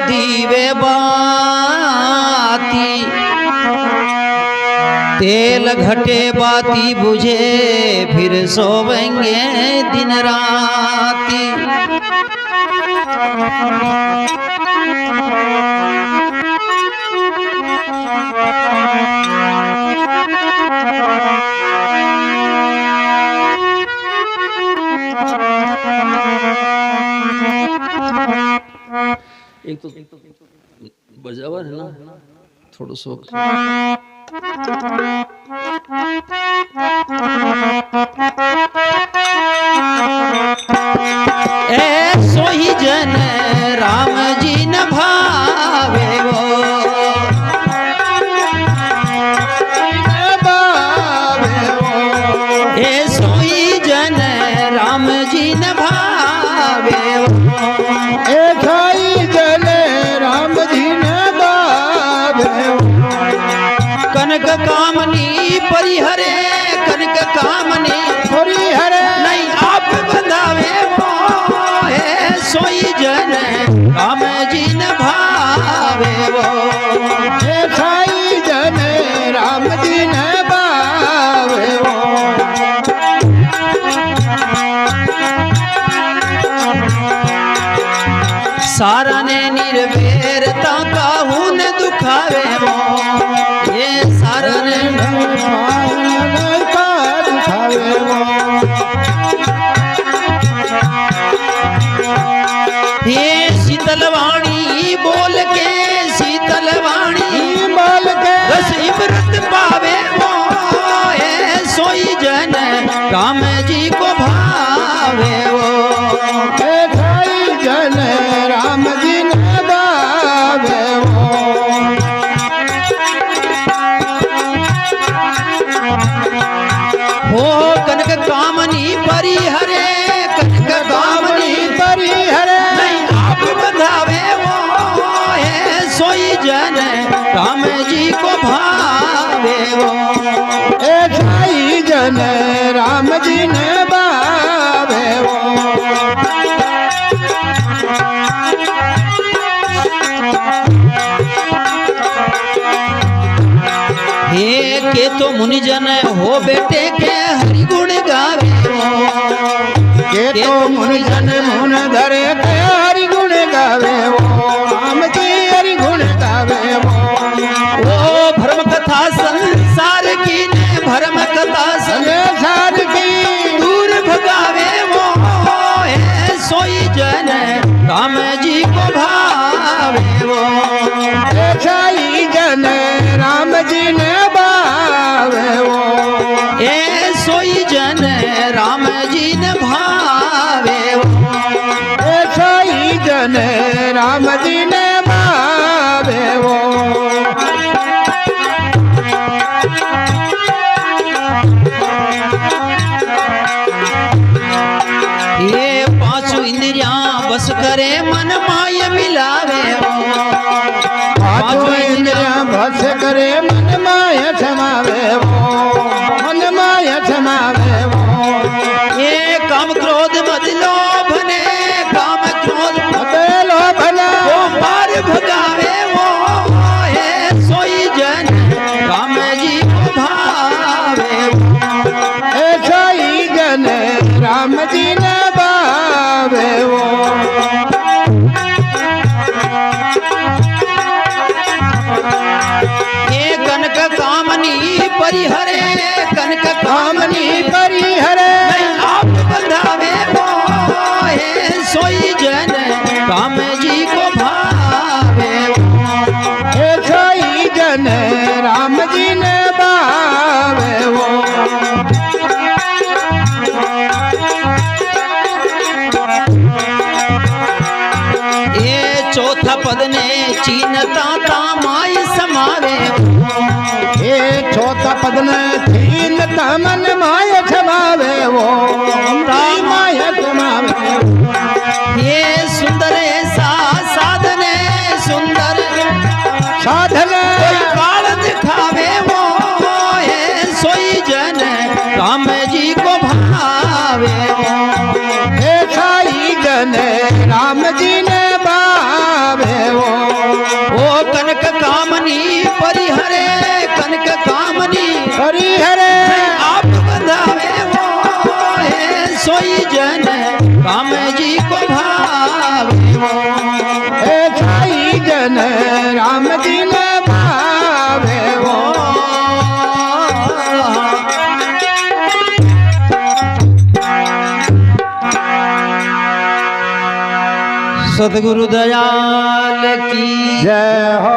दीवे बाती, तेल घटे बाती बुझे, फिर सोवेंगे दिन राती। एक तो बजावा है ना थोड़ा सो। ऐसो ही जन राम जी न भावे वो, ऐसो ही जन राम जी न भावे वो, कनक कामनी परिहरे, कनक कामनी परिहरे, नहीं आप बंधावे वो, है सोई जन राम जी न भावे वो, हे सोई जन राम जी न भावे वो। सारा ने निर्वेरता काहू न दुखावे वो, ये सारा ने दुखावे वो, ये शीतलवाणी बोल के, शीतलवाणी बोल के बस इबरत पावे वो, ये सोई जन राम जी को भावे वो, हे सोई जन राम जी न भावे वो। हो कनक कामनी परिहरे, कनक कामनी परिहरे, नहीं आप बंधावे वो, है सोई जन राम जी को भावे वो, हे सोई जन राम जी न भावे वो। हे के तो मुनि जन हो बेटे के हरि गुण गावे वो, के तो मुनि जन मुन धरे के हरि गुण गावे वो, राम जी हरि गुण गावे वो। वो भरम कथा संसार की ने, भरम कथा संसार की दूर भगावे वो, है सोई जन राम जी को भावे वो, सोई जन राम जी न भावे वो, ए सोई जन राम जी न भावे वो, सोई जन राम जी न भावे वो। ये पांचों इंद्रियां बस करे मन माय मिलावे वो, पांचों इंद्रियां बस करे मन माय समावे वो, मन माय समावे वो। ये काम क्रोध मद लोभ ने, काम क्रोध मद लोभ ने वो मार भगावे वो, है सोई जन राम जी को भावे वो, सोई जन राम जी न भावे वो। ये कनक कामनी परिहरे, कनक कामनी परिहरे, नहीं आप बंधावे वो, है सोई जन राम जी को भावे वो, सोई जन राम जी न भावे वो। ये चौथा पद ने चीनता ता माय समावे वो, हे चौथा पद न थीन तमन माय समावे वो, माय समावे वो। ये सुंदर ऐसा साधन है, सुंदर साधन काल दिखावे वो, है सोई जन राम जी को भावे वो, हे सोई जन राम जी न भावे वो। ભજન રામજી ને ભાવે ઓ સદગુરુ દયાલ કી જય હો